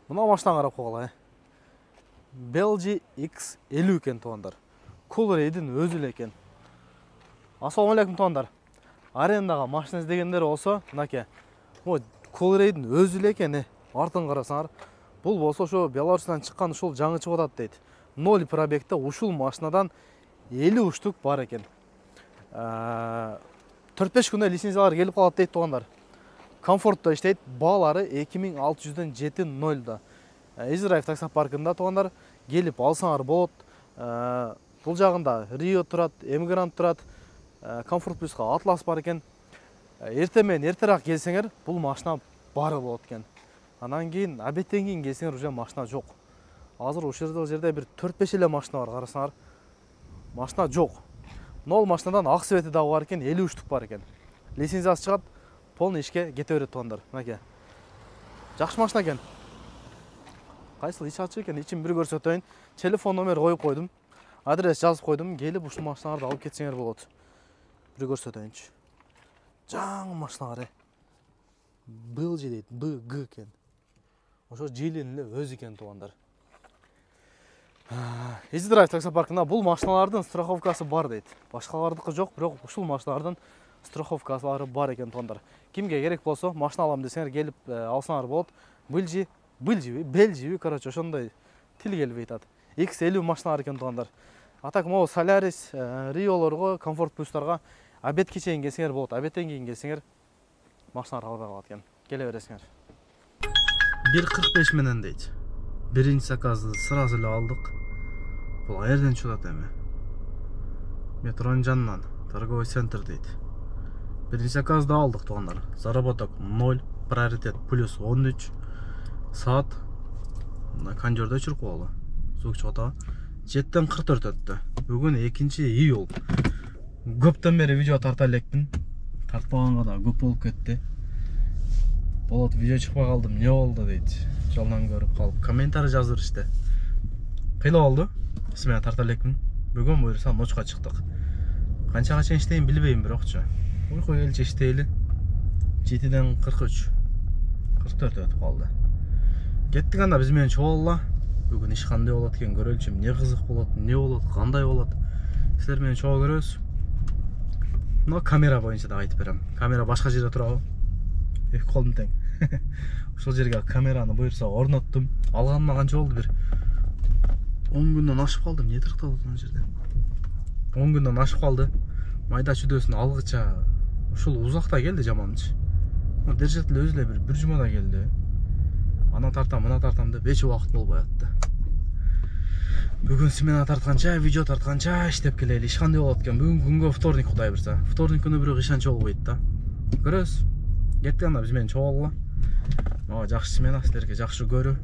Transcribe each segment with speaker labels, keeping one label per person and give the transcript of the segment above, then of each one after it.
Speaker 1: Мына машина қарап қойғыла. Belgi X50 екен туғандар. Coolraid'in өзі екен. Ассалаумалейкум туғандар. Арендаға машина іздегендер болса, мынаке. Coolraid'in өзі екен. Артын қарасаңар. Бұл болса шо Беларусьтан шыққан ушул жаңы чыгып атат дейт. 0 пробегте ушул машинадан 50 штук бар екен. 4-5 күндө лицензиялар келип калат дейт туғандар. Комфортта иштейт. Баалары 2600-ден 7.0-да. Израиль таксопаркында туғандар келип алсаңар болот. Бұл жағында Рио турат, Эмигрант турат, Комфорт плюсқа Атлас бар екен. Эртемен эртерак келсеңер, бұл машина бары болот екен. Анан кейін, обедтен кейін келсеңер уже машина жоқ. Азыр ошол жерде бир 4-5 эле машина бар, карасаңар. Машина жоқ. Нол машинадан ак свети дагы бар екен, 50 штук бар екен. Лицензиясы чыгат, полный ишке кете берет тугандар. Мынакей. Жакшы машина екен. Кайсыл иш ачы екен, ичин бир көрсөтөйүн. Телефон номер коюп койдум. Адрес жазып койдум. Келип ушул машиналарды алып кетсеңер болот. Бир көрсөтөйүнчү. Жаңы машиналар. Belgi дейт, BG екен. Ошо Жилин эле өзү экен тугандар. Израиль таксопаркында бул машиналардын страховкасы бар дейт. Башкалардыкы жок, бирок ушул машиналардын страховкалары бар экен тугандар. Кимге керек болсо, машина алам десеңер келип алсаңар болот. Belgi, короче, ошондой тил келбей атат. X50 машиналар экен тугандар. Атак могу Solaris, Риолорго, Комфорт плюстарга обедке чейин келсеңер болот. Обедтен кийин келсеңер машиналар албай калат экен. Келе бересиңер. 1.45 менен дейт. Биринчи заказды сразу эле алдык. Бул аерден чыгат эми. Метронун жанынан, торговый центр дейт. Биринчи заказды алдык тугандар. Заработок 0, приоритет плюс 13. Saat кондерде өчүрүп койгула. Звук чыгат. 7-тен 44 өттү. Бүгүн 2-июль. Көптөн бери видео тарта элекмин. Тартпаганга да көп болуп кетти. Болот, видео чыкпай калдым. Не болду дейт. Жолдан көрүп калып, комментарий жаздырышты. Кыйла болду. Мен тарта элекмин. Бүгүн буюрса ночка чыктык. Канчага чейин иштейм билбейм, бирокчу. Уйку келчи иштейли. 7-ден 43. 44 өтүп калды. Кеттик анда биз менен чогулла. Бүгүн иш кандай болот экен көрөлчү. Не кызык болот, не болот, кандай болот. Силер менен чогуу көрөбүз. Но камера боюнча да айтып берем. Камера башка жерде турабы? Эки колдум тең. Ошол жерге камераны буюрса орноттум. Алганыма канча болду бир 10 күндөн ашып калды. Эмне тыркталат ана жерде? 10 күндөн ашып калды. Майда чүдөсүн алгыча ушул узакта келди жаманчы. Держатель өзү эле бир жумада келди. Ана тартам, мына тартам деп эч убакыт болбой атты. Бүгүн смена тартканча, видео тартканча иштеп келели. Иш кандай болот экен? Бүгүн күнгө вторник кудай берсе. Вторник күнү бирок иш анча болбойт да. Көрөсүз. Кеттик анда биз менен чогулгула. Мага жакшы смена, силерге жакшы көрүү.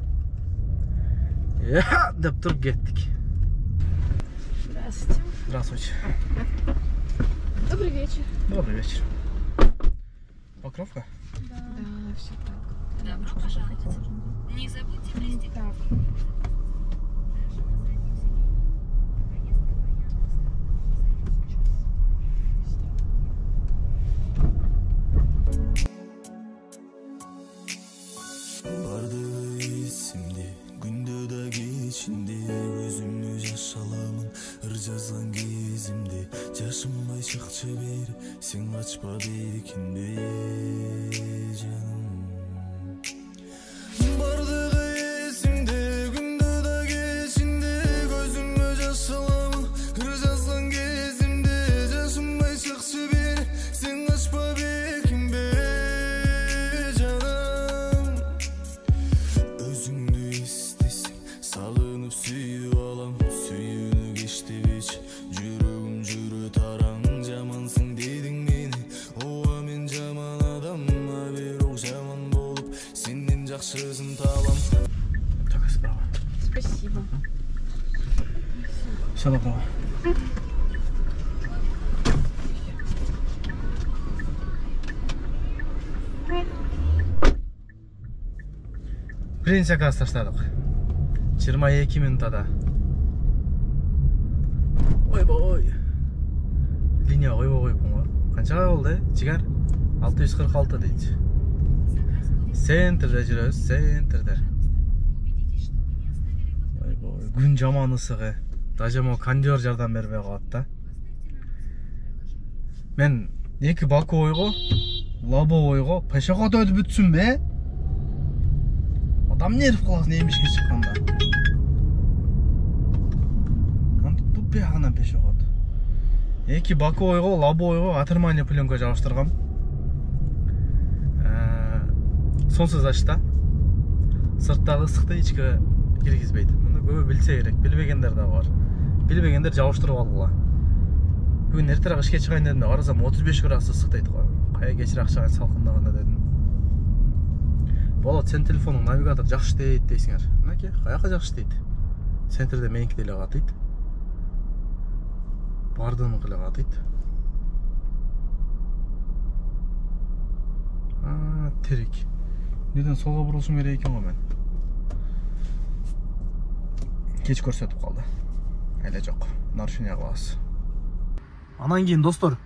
Speaker 1: Деп туруп кеттик.
Speaker 2: Здравствуйте.
Speaker 1: Здравствуйте.
Speaker 2: Добрый вечер.
Speaker 1: Добрый вечер. Покровка?
Speaker 2: Да, все так.
Speaker 3: Добро пожаловать. Не забудьте пристегнуть.
Speaker 4: Жазган кезимде жашымай чыкчы бер сен качпа бекинбе жаным бардыгы эсимде күндө да кечинде көзүмө жаш аламын ыр жазган кезимде жашымай чыкчы бер сен качпа бекинбе жаным өзүңдү эстесең сагынып сүйүп алам сүйүүнү кечтебечи жүрөгүм жүрө тараң жамансың дедиң мени ооба мен жаман адаммы бирок жаман болуп сенден жакшысын табам.
Speaker 1: Так, справа.
Speaker 2: Спасибо.
Speaker 1: Все направо. Биринчи заказ таштадык. 22 минутада. Ойбой. Линия ойбой го. Канчага болду? Чигар 646 дейт. Центрде жүрөбүз, центрде. күн жаман ысыгы. Даже мо кондер жардам бербей калат да. Мен эки Баковойго, Лобовойго пешоход өтүп бүтсүнбү? Адам нерв кыласың эмишке чыкканда. Антип бул биягынан пешоход. Эки Баковойго, Лобовойго атермания пленка жабыштыргам. Сонсуз ачта. Сырттагы ысыкты ичке киргизбейт. Муну көбү билсе керек. Билбегендер да бар. Билбегендер жабыштырып алгыла. Бүгүн эртерээк ишке чыгайын дедим, карасам 35 градус ысыктайт го. Кая кечирээк чыгайын салкындаганда дедим. Болот, сен телефонуң навигатор жакшы иштейт дейсиңер. Мынакей, каяка жакшы иштейт. Центрде меники деле катыйт. Бардыгыныкы эле катыйт. Терик. Неден солга бурулушум керек экен го мен. Кеч көрсөтүп калды. Эле жок. Нарушение кылабыз. Анан кийин достор,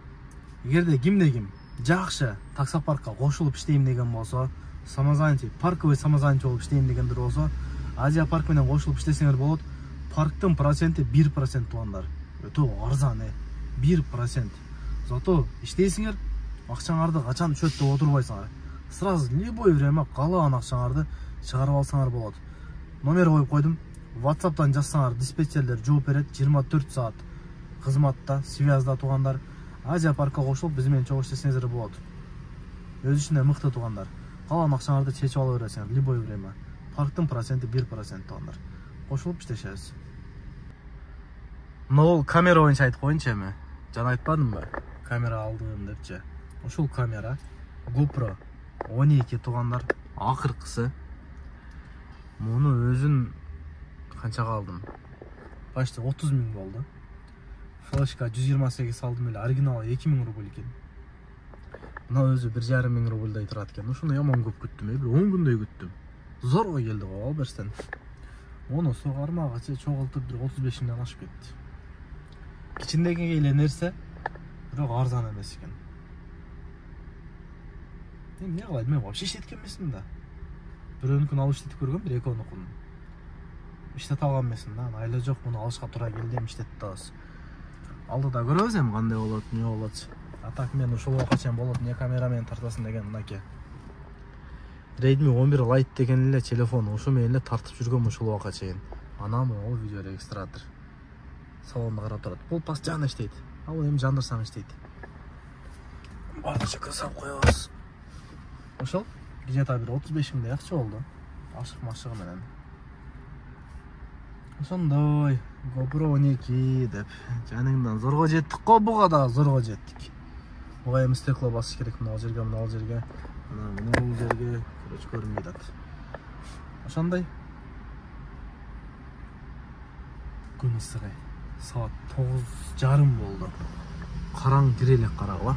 Speaker 1: эгерде кимде ким жакшы таксопаркка кошулуп иштейм деген болсо, самозанятый, парковый самозанятый болуп иштейм дегендер болсо, Азия парк менен кошулуп иштесеңер болот. Парктын проценти 1% туугандар. Өтө арзан, 1%. Зато иштейсиңер, акчаңарды качан чөт деп отурбайсыңар. Сразу любой время каалаган акчаңарды чыгарып алсаңар болот. Номер коюп койдум. WhatsApp'tan жазсаңар, диспетчерлер жооп берет. 24 саат кызматта, связда туугандар. Азия паркка кошулуп биз менен чогуу иштесеңер болот. Өз ичинде мыкты туугандар. Калаган акчаңарды чечип ала бересиңер любой время. Парктын проценти 1% туугандар. Кошулуп иштешебиз. Нол камера боюнча айтып коеюнчу эми. Жана айтпадымбы? Камера алдым депчи. Ушул камера GoPro 12 туугандар. Акыркысы. Муну өзүн канчага алдым? Почти 30 000 болду. Флешка 128 алдым эле, оригиналы 2000 рубль экен. Мына өзү 1,5 миң рубльдай турат экен. Ушуну яман көп күттүм, бир 10 күндөй күттүм. Зорго келди го алберстен. Оны сугармагачы чогултуп бир 35 миңден ашып кетти. Кичиндеги эле нерсе, бирок арзан эмес экен. Эмне кылайт, мен вообще иштеткен эмесмин да. Бирөөнүкүн алып иштетип көргөм, бир экөөнүкүн. Иштете алган эмесмин да, айла жок, муну алышка туура келди, иштетип атабыз. Алдыда көрөбүз эми кандай болот, эмне болот. А так мен ушул убакка чейин болот, эмне камера менен тартасың деген мынакей. Redmi 11 Lite деген эле телефон, ушу менен эле тартып жүргөм ушул убакка чейин. Анан могу видео регистратор. Салонду карап турат. Бул постоянно иштейт. Ал эми жандырсаң иштейт. Бардычыкка сап коебуз. Ошол где-то бир 35 миңдей акча болду. Ашык-машыгы менен. Ошондой GoPro 12 деп жаныңдан зорго жеттик го, буга да зорго жеттик. Буга эми стекло басыш керек, мына жерге, мына жерге, мына бул жерге, короче көрүнбөй атат. Ошондой. Күн ысыгы. Саат 9:30 болду. Караң кире элек карагыла.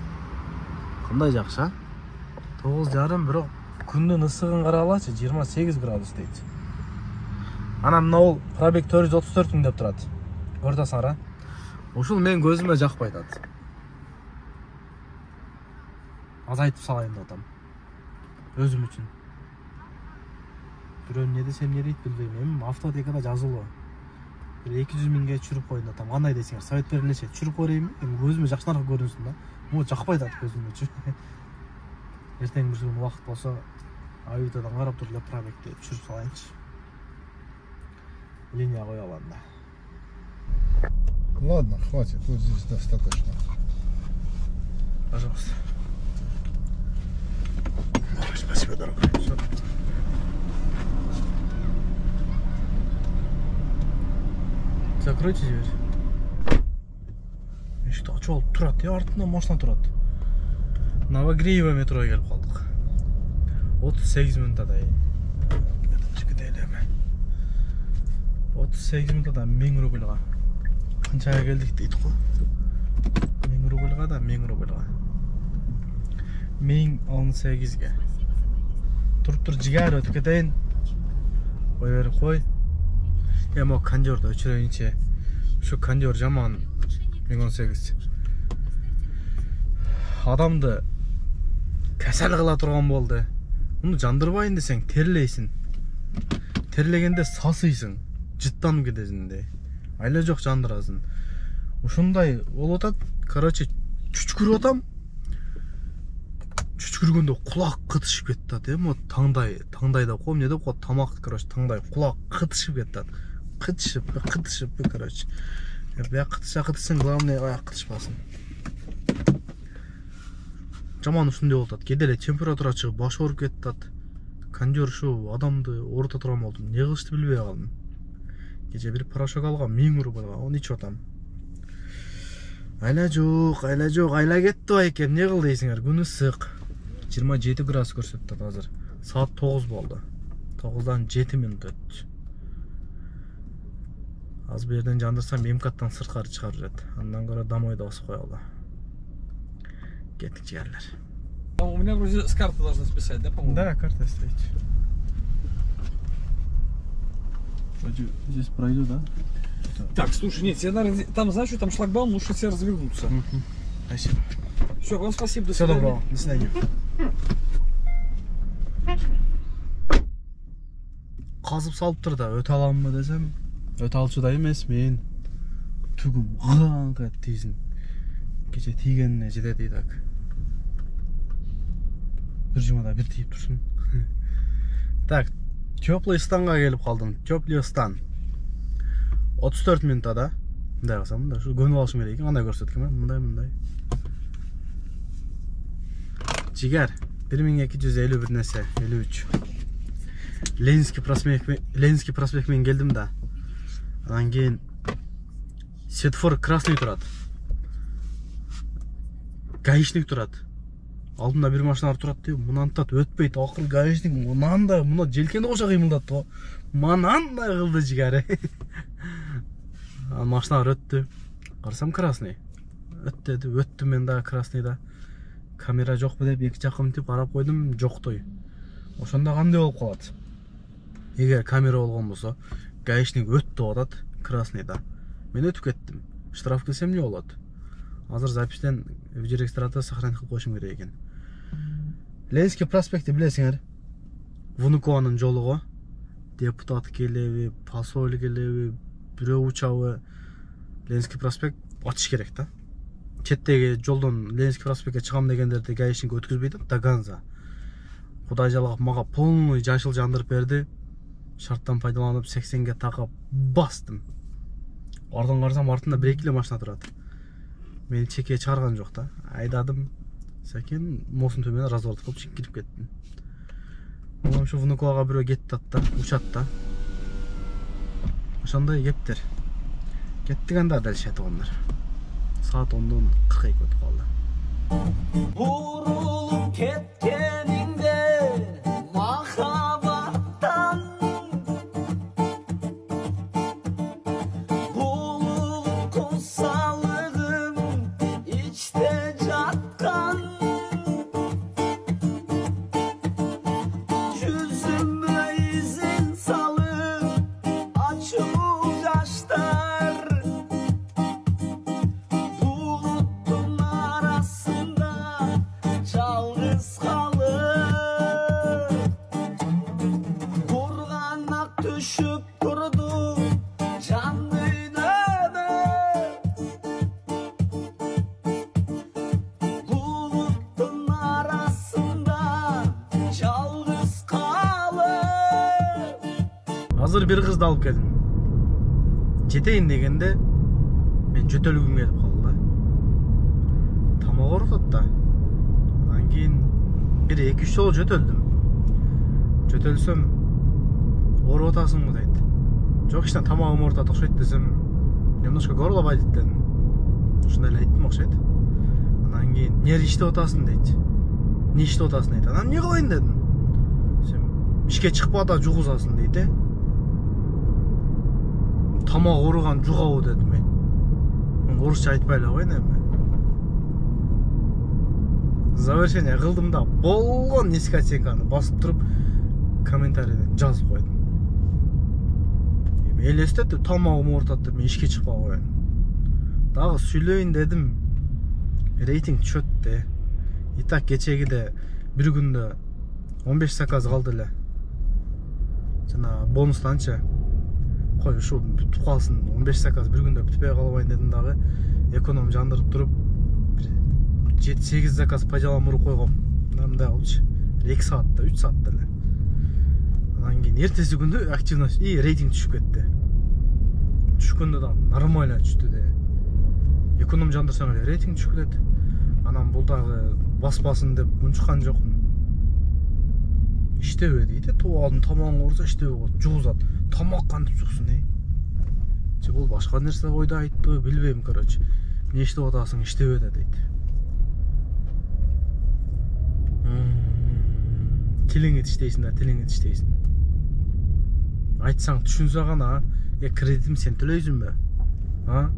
Speaker 1: Кандай жакшы, а? 9:30, бирок күндүн ысыгын карагылачы, 28 градус дейт. Анан мына пробег 434 миң деп турат. Көрдүңөр, ушул мен көзүмө жакпайт атат. Азайтып салайын деп атам. Өзүм үчүн. Бирөө эмне десе эмне дейт билбейм. Эми автотекада жазылуу. 200 миңге чүрүп коюн деп атам. Кандай десеңер, совет берилечи. Чүрүп көрөйүнбү? Эми көзүмө жакшыраак көрүнсүн да. Могу жакпайт атат көзүмө. Эртең бир күн убакыт болсо, Авитадан карап туруп эле пробегди чүрүп салайынчы. Линия коя алам да.
Speaker 5: Ладно, хватит, вот здесь достаточно.
Speaker 1: Пожалуйста.
Speaker 5: Спасибо, дорогой.
Speaker 1: Закройте дверь. Эшикти ачып алып турат, артында машина турат. Новогреево метроға келіп қалдық. 38 минутадай. 38 минутада 1000 рубльға. Қаншаға келдік дейді ғой. 1000 рубльға да 1000 рубльға. 1018-ге. Тұрып жигар өтіп кетейін. Қой беріп қой. Емо кондерді өчірейінше. Şu кондер жаман 1018. Адамды кәсәл қыла тұрған болды. Мұны жандырбайын десең терлейсің. Терлегенде сасыйсың. жыттанып кетесиңдей. Айла жок жандырасын. Ушундай болуп атат. Короче, чүчкүрүп атам. Чүчкүргөндө кулак кытышып кетти да, эми таңдайда кой, эмне деп коет, тамак, короче, таңдай кулак кытышып кетти. Кытышып, короче. Бияк кытышсаң, главное аяк кытышпасын. Жаман ушундай болуп атат. Кээде эле температура чыгып, баш ооруп кетти. Кондер ушу адамды оорута турган болдум. Не кылышты билбей калдым. Кече бир порошок алгам, 1000 рубль, аны ичип атам. Айла жок, айла кетти байке, эмне кыл дейсиңер? Күн ысык. 27 градус көрсөттү азыр. Саат 9 болду. 9-дан 7 минут өттү. Аз бир жерден жандырсам МКАДтан сырткары чыгарып жүрөт. Андан көрө домойдо басып коелу. Кеттик жигерлер.
Speaker 6: У меня вроде с карты должны списать, да, по-моему?
Speaker 1: Да, карта стоит. Здесь пройду, да?
Speaker 6: Так, слушай, нет, тебе, наверное, там, знаешь, что там шлагбаум, лучше тебе развернуться.
Speaker 1: Спасибо.
Speaker 6: Все, вам спасибо, до
Speaker 1: Всего
Speaker 6: свидания.
Speaker 1: доброго. До свидания. Казып салыптыр да, өтө аламынбы десем, өтө алчудай эмес, мен түгүм гаңга тийсин. Кече тийгенине жетеди так. Бир жумада бир тийип турсун. Так, Теплый станга келип калдым. Теплый стан. 34 минутта да. Мындай кылсам, мындай ушу көнүп алышым керек экен, кандай көрсөткөм, мындай. Жигер 1250 бир нерсе, 53. Ленинский проспект менен келдим да. Анан кийин светофор красный турат. Гаишник турат. Алдымда бир машина турат деп, мунан тат өтпөйт. Акыры гаишник мынандай, мына желкени кошо кыймылдатты го. Манандай кылды жигер. Машиналар өттү. Карасам красный. Өттүм мен да красныйда. Камера жокпу деп эки жакка мынтип карап койдум, жоктой. Ошондо кандай болуп калат? Эгер камера болгон болсо, гаишник өттүп атат красныйда. Мен өтүп кеттим. Штраф келсем эмне болот? Азыр запистен видеорегистратор сохранить кылып коюшум керек экен. Ленинский проспекти билесиңер? Внукованын жолу го. Депутат келеби, посол келеби, бирөө учабы. Ленинский проспект ачыш керек да. Четтеги жолдон Ленинский проспектке чыгам дегендерди гаишник өткүзбөйт да, Ганза. Кудай жалгап мага полный жашыл жандырып берди. Шарттан пайдаланып 80ге такап бастым. Ардан карасам артында 1-2 эле машина турат. Мени чекке чыгарган жок да. Айдадым. Сакен мостун төмөнүн разворот кылып чек кирип кеттим. Онан ушу Внуковага бирөө кетти да, учат да. Ошондой кептер. Кеттик анда дальше ондар. Saat 10'dan 40'a ötüp kaldı.
Speaker 7: Vurulup ketkeninde mahabattan Bululup kutsallığım içte catkan Yüzüme izin salıp açıp yaşlar düşüp durdu canlı önüme Bulutun arasında yalnız kalıp
Speaker 1: Hazır bir kızdı alıp geldim. Жетейин дегенде мен жөтөлгүм келип калды да. Тамак оорутат да. Андан кийин 1-2 жолу жөтөлдүм. Жөтөлсөм ооруп атасыңбы дейт. Жок, иштен тамагым оорутат окшойт десем, немножко горло болит дедим. Ушундай эле айттым окшойт. Андан кийин эмне иштеп атасың дейт. Эмне иштеп атасың дейт. Анан эмне кылайын дедим. Сен ишке чыкпа да жугузасың дейт. Тамак ооруган жугабы дедим мен. Орусча айтпай эле коеюн эми. Завершение кылдым да, болгон низкий оценканы басып туруп комментарийден жазып койдум. Элестетип тамагым оорутат деп мен ишке чыкпай коеюн. Дагы сүйлөйүн дедим. Рейтинг түшөт да. И так кечегиде бир күндө 15 заказ калды эле. Жана бонустанчы қой ушу бүтүп калсын 15 заказ бир күндө бүтпөй калбайын дедим дагы эконом жандырып туруп 7-8 заказ пайдаламырып койгом. Мындай болчу. 2 саатта, 3 саатта эле. Анан кийин эртеси күнү активность и рейтинг түшүп кетти. Түшкөндө да нормально түштү де. Эконом жандырсаң эле рейтинг түшүп кетет. Анан бул дагы баспасын деп унчуккан жокмун. İştebe deydi. Tuvalın tamamı olursa iştebe oldu. Cuzat. Tamak kantip çıksın ey. Бұл başka nerse oyda aytты, bilbeyim короче. Ne iştebe otasın iştebe de deydi. Tiling etişteysin da tiling etişteysin. Айтсаң түшүнсө гана, кредитим сен төлөйсүң бе? Ha?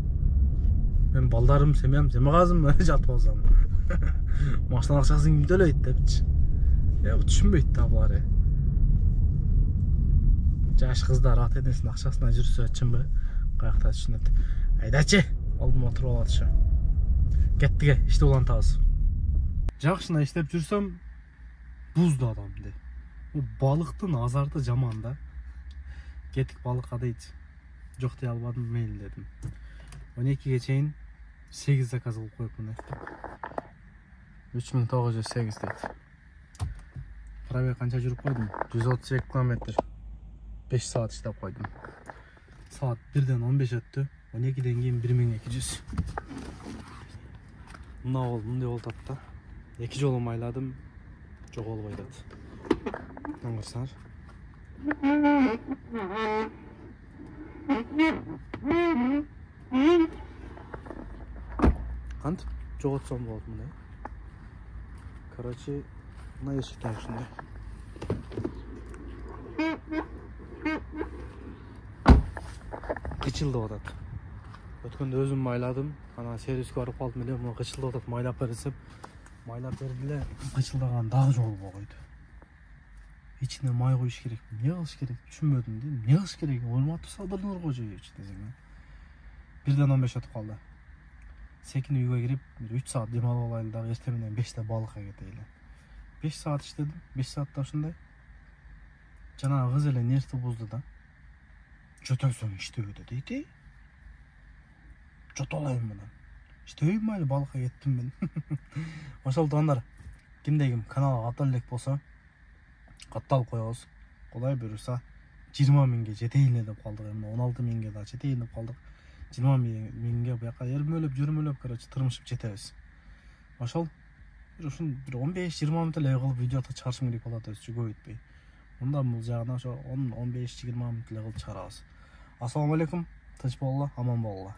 Speaker 1: Ben baldarım semeyem, semegazım mı? Жатып алсам. Машина акчасын ким төлөйт депчи. Түшүнбөйт да булар. Жаш кыздар ата энесинин акчасына жүрсө чынбы? Каякта түшүнөт. Айдачы, алдыма туруп алатшы. Кеттиге, иште улантабыз. Жакшына иштеп жүрсөм, бузду адам де. Балыктын азарды жаман да. Кеттик балыкка дейт. Жок дей албадым, мейли дедим. 12ге чейин 8 заказ кылып коюпмун. 3908 дейт. Пробег канча жүрүп койдум? 132 км. 5 саат иштеп койдум. Саат 1ден 15 өттү. 12ден кийин 1200. Мына бол мындай болуп атат да. 2 жолу майладым. Жоголбой атат. Аңгырсаңар. Кантип жоготсом болот мындай. Короче, мына эшикте ушундай. Кычылдап атат. Өткөндө өзүм майладым. Анан сервиске барып калдым эле, мына кычылдап атат, майлап берсем, майлап берди эле, кычылдаган дагы жолбой койду. İçine may koyuş gerek. Ne kılış gerek? Düşünmüyordum değil mi? Ne kılış gerek? Olmadı saldırılır koca içinde zengin. 1'den 15 atıp kaldı. 8 uyuya girip 3 saat demal olaylı da ertemeden 5'te balığa gideyle. 5 saat işledim. 5 saatte şunday. Cana kız ile nerede bozdu da. Çötelsün işte öyle deydi. Çöt olayım bana. İşte öyle mi balığa gittim ben. Maşallah doğanlar. Kimdeyim kanala atalek bolsa. Катталып коебуз. Кудай буюрса 20 миңге жетейин деп калдык. Эми 16 миңге да жетейин деп калдык. 20 миңге буяка эрмөлөп, жүрмөлөп, короче, тырмышып жетебиз. Ошол ушун 15-20 мүнөт эле кылып видео чыгарышым керек болот өзү көп өтпөй. Мында бул жагына ошо 10-15-20 мүнөт эле кылып чыгарабыз. Ассаламу алейкум. Тынч болгула, аман болгула.